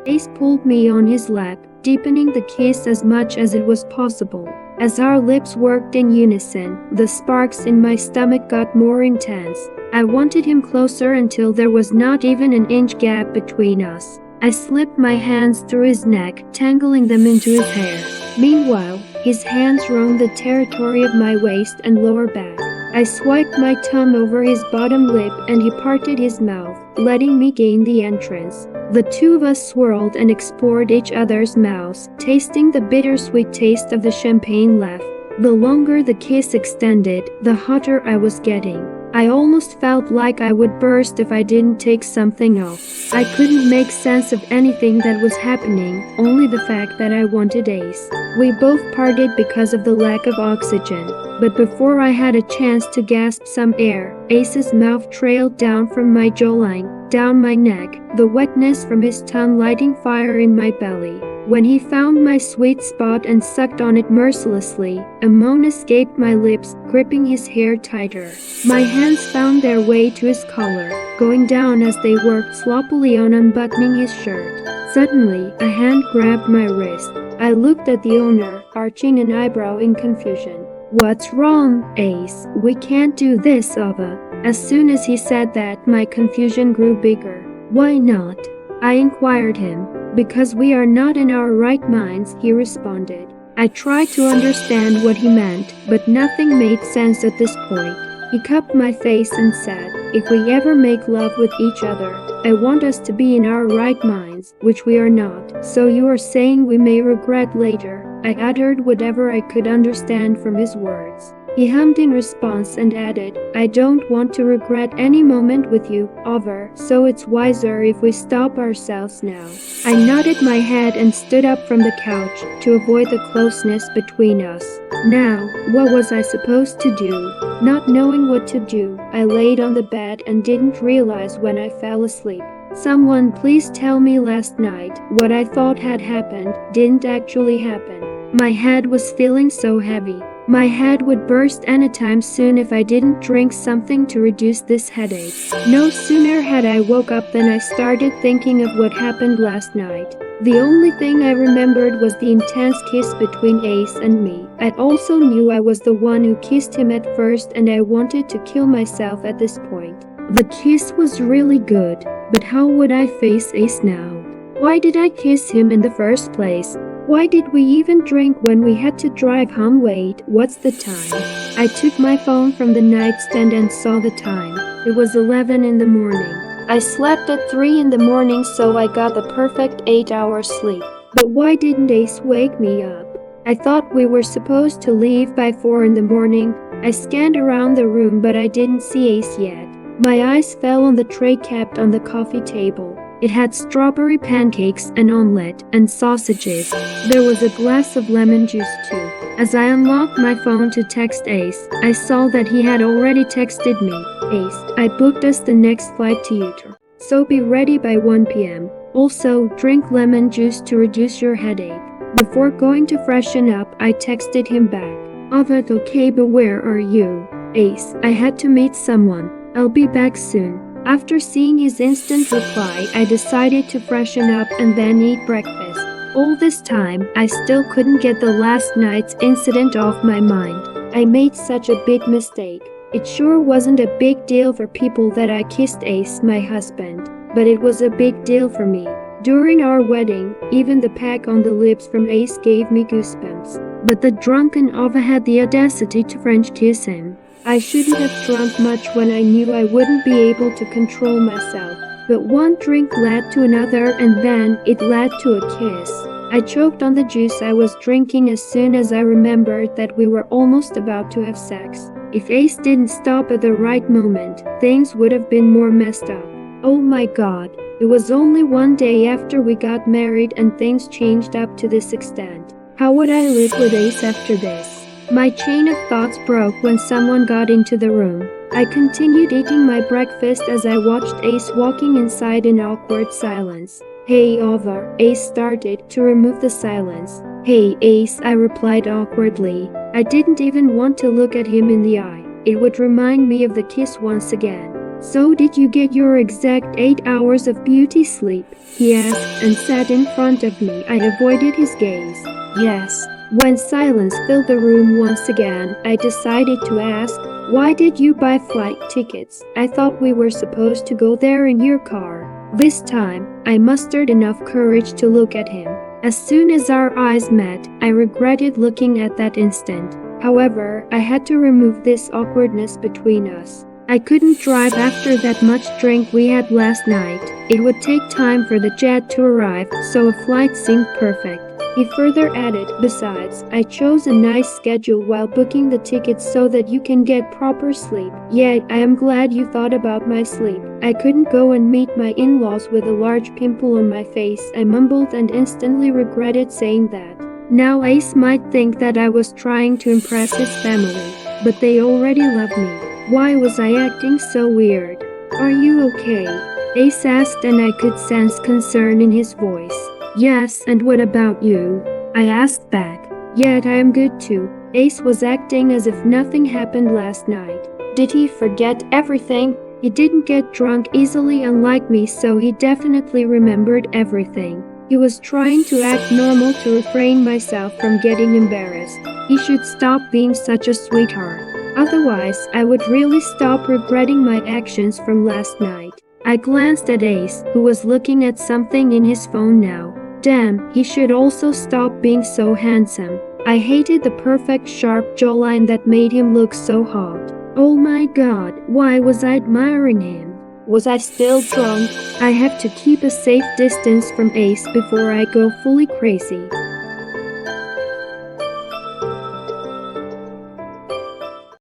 Ace pulled me on his lap, deepening the kiss as much as it was possible. As our lips worked in unison, the sparks in my stomach got more intense. I wanted him closer until there was not even an inch gap between us. I slipped my hands through his neck, tangling them into his hair. Meanwhile, his hands roamed the territory of my waist and lower back. I swiped my tongue over his bottom lip and he parted his mouth, letting me gain the entrance. The two of us swirled and explored each other's mouths, tasting the bittersweet taste of the champagne left. The longer the kiss extended, the hotter I was getting. I almost felt like I would burst if I didn't take something off. I couldn't make sense of anything that was happening, only the fact that I wanted Ace. We both parted because of the lack of oxygen, but before I had a chance to gasp some air, Ace's mouth trailed down from my jawline, down my neck, the wetness from his tongue lighting fire in my belly. When he found my sweet spot and sucked on it mercilessly, a moan escaped my lips, gripping his hair tighter. My hands found their way to his collar, going down as they worked sloppily on unbuttoning his shirt. Suddenly, a hand grabbed my wrist. I looked at the owner, arching an eyebrow in confusion. "What's wrong, Ace? We can't do this, Ava." As soon as he said that, my confusion grew bigger. "Why not?" I inquired him. "Because we are not in our right minds," he responded. I tried to understand what he meant, but nothing made sense at this point. He cupped my face and said, "If we ever make love with each other, I want us to be in our right minds, which we are not. So you are saying we may regret later?" I uttered whatever I could understand from his words. He hummed in response and added, "I don't want to regret any moment with you, Ava, so it's wiser if we stop ourselves now." I nodded my head and stood up from the couch to avoid the closeness between us. Now, what was I supposed to do? Not knowing what to do, I laid on the bed and didn't realize when I fell asleep. Someone please tell me last night what I thought had happened didn't actually happen. My head was feeling so heavy. My head would burst anytime soon if I didn't drink something to reduce this headache. No sooner had I woke up than I started thinking of what happened last night. The only thing I remembered was the intense kiss between Ace and me. I also knew I was the one who kissed him at first and I wanted to kill myself at this point. The kiss was really good, but how would I face Ace now? Why did I kiss him in the first place? Why did we even drink when we had to drive home? Wait, what's the time? I took my phone from the nightstand and saw the time. It was 11 in the morning. I slept at 3 in the morning, so I got the perfect 8 hours sleep. But why didn't Ace wake me up? I thought we were supposed to leave by 4 in the morning. I scanned around the room but I didn't see Ace yet. My eyes fell on the tray kept on the coffee table. It had strawberry pancakes, an omelette, and sausages. There was a glass of lemon juice too. As I unlocked my phone to text Ace, I saw that he had already texted me. "Ace, I booked us the next flight to Utah, so be ready by 1 p.m. Also, drink lemon juice to reduce your headache." Before going to freshen up, I texted him back. "Ava, okay, but where are you?" "Ace, I had to meet someone. I'll be back soon." After seeing his instant reply, I decided to freshen up and then eat breakfast. All this time, I still couldn't get the last night's incident off my mind. I made such a big mistake. It sure wasn't a big deal for people that I kissed Ace, my husband, but it was a big deal for me. During our wedding, even the peck on the lips from Ace gave me goosebumps. But the drunken Ava had the audacity to French kiss him. I shouldn't have drunk much when I knew I wouldn't be able to control myself. But one drink led to another and then it led to a kiss. I choked on the juice I was drinking as soon as I remembered that we were almost about to have sex. If Ace didn't stop at the right moment, things would have been more messed up. Oh my God, it was only one day after we got married and things changed up to this extent. How would I live with Ace after this? My chain of thoughts broke when someone got into the room. I continued eating my breakfast as I watched Ace walking inside in awkward silence. "Hey, Ava," Ace started to remove the silence. "Hey, Ace," I replied awkwardly. I didn't even want to look at him in the eye. It would remind me of the kiss once again. So did you get your exact 8 hours of beauty sleep? He asked and sat in front of me. I avoided his gaze. Yes. When silence filled the room once again, I decided to ask, why did you buy flight tickets? I thought we were supposed to go there in your car. This time, I mustered enough courage to look at him. As soon as our eyes met, I regretted looking at that instant. However, I had to remove this awkwardness between us. I couldn't drive after that much drink we had last night. It would take time for the jet to arrive, so a flight seemed perfect. He further added, besides, I chose a nice schedule while booking the tickets so that you can get proper sleep. Yet, I am glad you thought about my sleep. I couldn't go and meet my in-laws with a large pimple on my face, I mumbled and instantly regretted saying that. Now Ace might think that I was trying to impress his family, but they already love me. Why was I acting so weird? Are you okay? Ace asked and I could sense concern in his voice. Yes, and what about you? I asked back. Yet I am good too. Ace was acting as if nothing happened last night. Did he forget everything? He didn't get drunk easily unlike me, so he definitely remembered everything. He was trying to act normal to refrain myself from getting embarrassed. He should stop being such a sweetheart. Otherwise, I would really stop regretting my actions from last night. I glanced at Ace, who was looking at something in his phone now. Damn, he should also stop being so handsome. I hated the perfect sharp jawline that made him look so hot. Oh my god, why was I admiring him? Was I still drunk? I have to keep a safe distance from Ace before I go fully crazy.